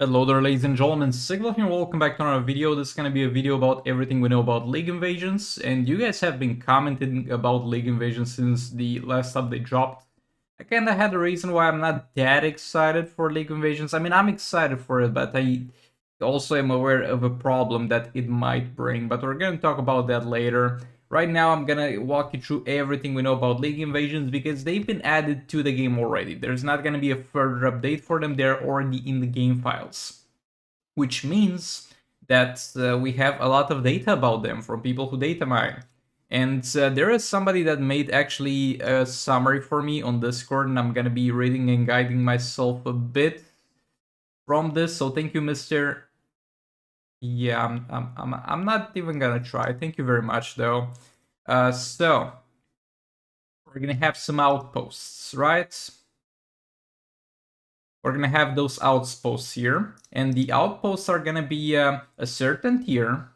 Hello there, ladies and gentlemen, Sigla here, welcome back to another video. This is going to be a video about everything we know about League Invasions, and you guys have been commenting about League Invasions since the last update dropped. I kinda had a reason why I'm not that excited for League Invasions. I mean, I'm excited for it, but I also am aware of a problem that it might bring, but we're gonna talk about that later. Right now, I'm gonna walk you through everything we know about League Invasions because they've been added to the game already. There's not gonna be a further update for them, they're already in the game files. Which means that we have a lot of data about them from people who data mine. And there is somebody that made actually a summary for me on Discord, and I'm gonna be reading and guiding myself a bit from this. So thank you, Mister. Yeah, I'm not even gonna try. Thank you very much, though. So we're gonna have some outposts, right? We're gonna have those outposts here, and the outposts are gonna be a certain tier,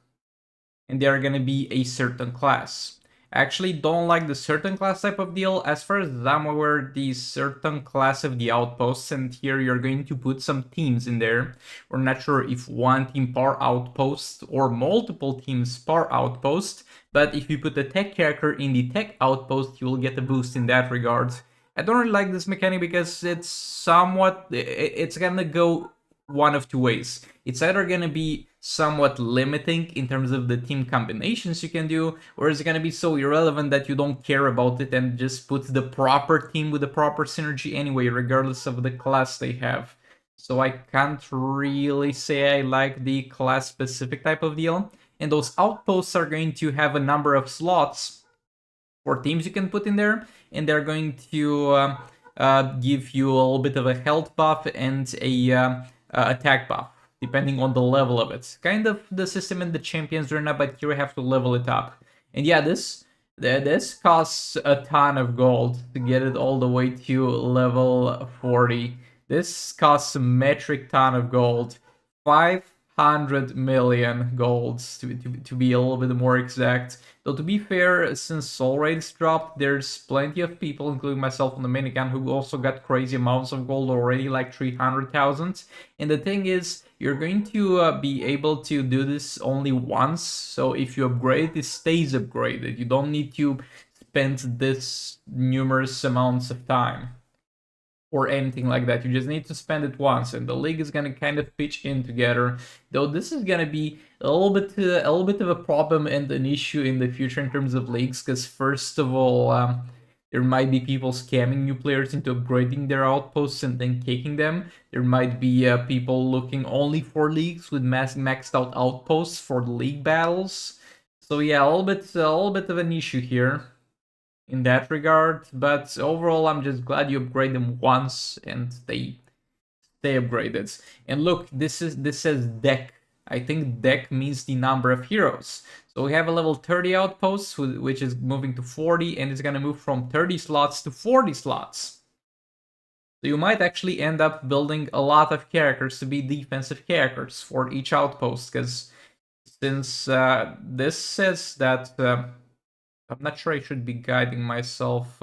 and they are gonna be a certain class. I actually don't like the certain class type of deal. As far as I'm aware, the certain class of the outposts, and here you're going to put some teams in there. We're not sure if one team per outpost or multiple teams per outpost, but if you put a tech character in the tech outpost, you will get a boost in that regard. I don't really like this mechanic because it's gonna go one of two ways. It's either gonna be somewhat limiting in terms of the team combinations you can do, or it's gonna be so irrelevant that you don't care about it and just put the proper team with the proper synergy anyway, regardless of the class they have. So I can't really say I like the class specific type of deal. And those outposts are going to have a number of slots for teams you can put in there, and they're going to give you a little bit of a health buff and a attack buff, depending on the level of it. Kind of the system in the Champions Arena, but here we have to level it up. And yeah, this costs a ton of gold to get it all the way to level 40. This costs a metric ton of gold. 500 million golds to be a little bit more exact. Though to be fair, since soul rates dropped, there's plenty of people, including myself on the main account, who also got crazy amounts of gold already, like 300,000. And the thing is, you're going to be able to do this only once. So if you upgrade, it stays upgraded. You don't need to spend this numerous amounts of time or anything like that. You just need to spend it once, and the league is gonna kind of pitch in together. Though this is gonna be a little bit of a problem and an issue in the future in terms of leagues, because first of all, there might be people scamming new players into upgrading their outposts and then kicking them. There might be people looking only for leagues with maxed out outposts for the league battles. So yeah, a little bit of an issue here in that regard. But overall, I'm just glad you upgrade them once and they stay upgraded. And look, this says deck. I think deck means the number of heroes. So we have a level 30 outpost, which is moving to 40, and it's gonna move from 30 slots to 40 slots. So you might actually end up building a lot of characters to be defensive characters for each outpost, because since this says that I'm not sure I should be guiding myself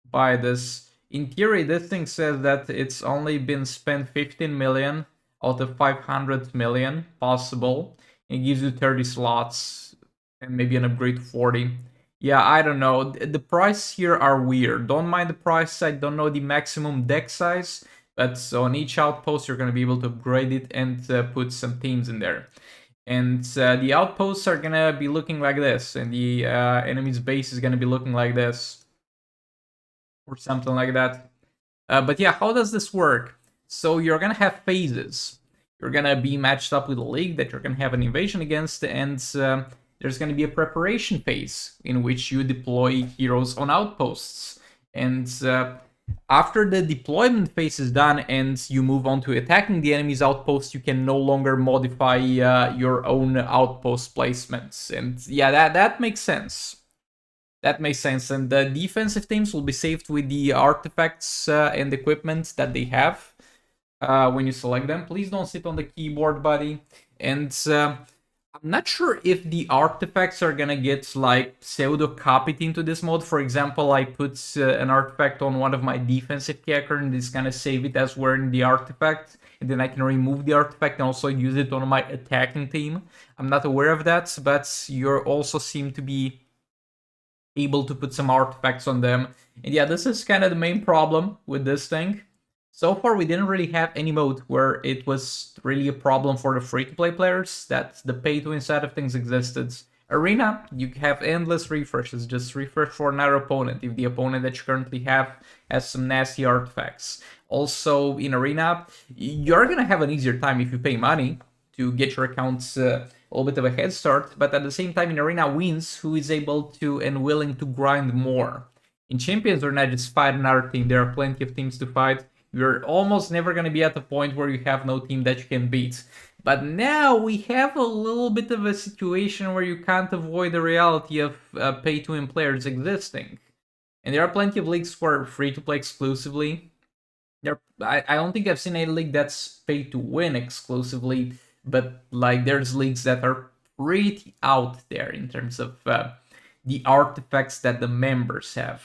by this. In theory, this thing says that it's only been spent 15 million out of 500 million possible. It gives you 30 slots and maybe an upgrade to 40. Yeah, I don't know. The prices here are weird. Don't mind the price. I don't know the maximum deck size, but on each outpost you're going to be able to upgrade it and put some teams in there. And the outposts are gonna be looking like this, and the enemy's base is gonna be looking like this, or something like that. But yeah, how does this work? So you're gonna have phases. You're gonna be matched up with a league that you're gonna have an invasion against, and there's gonna be a preparation phase in which you deploy heroes on outposts. And after the deployment phase is done and you move on to attacking the enemy's outpost, you can no longer modify your own outpost placements. And yeah, that makes sense. That makes sense. And the defensive teams will be saved with the artifacts and equipment that they have when you select them. Please don't sit on the keyboard, buddy. And I'm not sure if the artifacts are gonna get like pseudo copied into this mode. For example, I put an artifact on one of my defensive character and it's gonna save it as wearing the artifact, and then I can remove the artifact and also use it on my attacking team. I'm not aware of that, but you also seem to be able to put some artifacts on them. And yeah, this is kind of the main problem with this thing. So far, we didn't really have any mode where it was really a problem for the free-to-play players, that the pay-to-win side of things existed. Arena, you have endless refreshes, just refresh for another opponent if the opponent that you currently have has some nasty artifacts. Also, in Arena, you're gonna have an easier time if you pay money to get your accounts a little bit of a head start, but at the same time, in Arena wins who is able to and willing to grind more. In Champions, or not just fight another team, there are plenty of teams to fight. You're almost never going to be at the point where you have no team that you can beat. But now we have a little bit of a situation where you can't avoid the reality of pay-to-win players existing. And there are plenty of leagues for free-to-play exclusively. I don't think I've seen a league that's pay-to-win exclusively, but like there's leagues that are pretty out there in terms of the artifacts that the members have.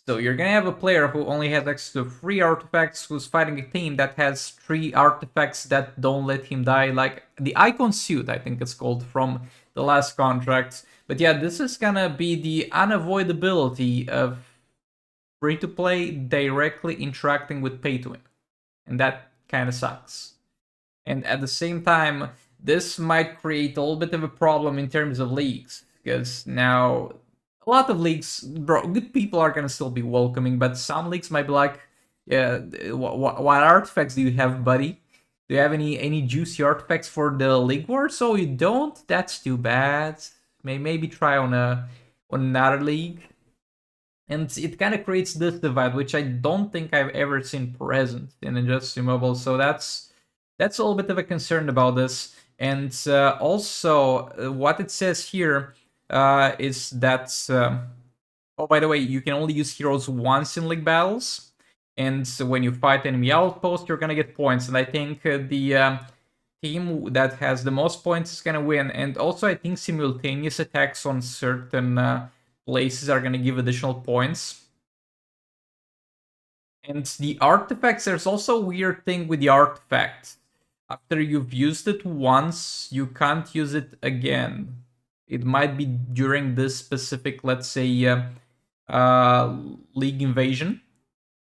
So you're gonna have a player who only has access to 3 artifacts, who's fighting a team that has 3 artifacts that don't let him die, like the Icon Suit, I think it's called, from the last contract. But yeah, this is gonna be the unavoidability of free-to-play directly interacting with pay-to-win. And that kind of sucks. And at the same time, this might create a little bit of a problem in terms of leagues, because now a lot of leagues, bro, good people are gonna still be welcoming, but some leagues might be like, yeah, what artifacts do you have, buddy? Do you have any juicy artifacts for the league war? So you don't? That's too bad. Maybe try on another league. And it kind of creates this divide, which I don't think I've ever seen present in Injustice Mobile. So that's a little bit of a concern about this. And also, what it says here is that, oh, by the way, you can only use heroes once in league battles. And so when you fight enemy outpost, you're going to get points. And I think the team that has the most points is going to win. And also, I think simultaneous attacks on certain places are going to give additional points. And the artifacts, there's also a weird thing with the artifact. After you've used it once, you can't use it again. It might be during this specific, let's say, league invasion.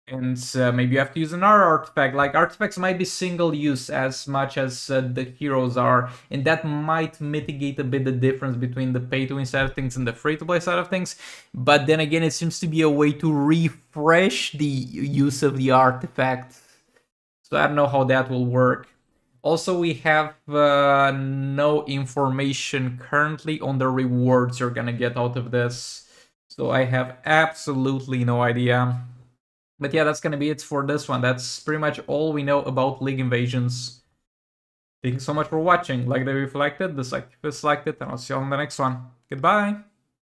And maybe you have to use another artifact. Like, artifacts might be single use as much as the heroes are. And that might mitigate a bit the difference between the pay-to-win side of things and the free-to-play side of things. But then again, it seems to be a way to refresh the use of the artifact. So I don't know how that will work. Also, we have no information currently on the rewards you're gonna get out of this. So I have absolutely no idea. But yeah, that's gonna be it for this one. That's pretty much all we know about League Invasions. Thank you so much for watching. Like the video if you liked it, dislike if you disliked it, and I'll see you on the next one. Goodbye!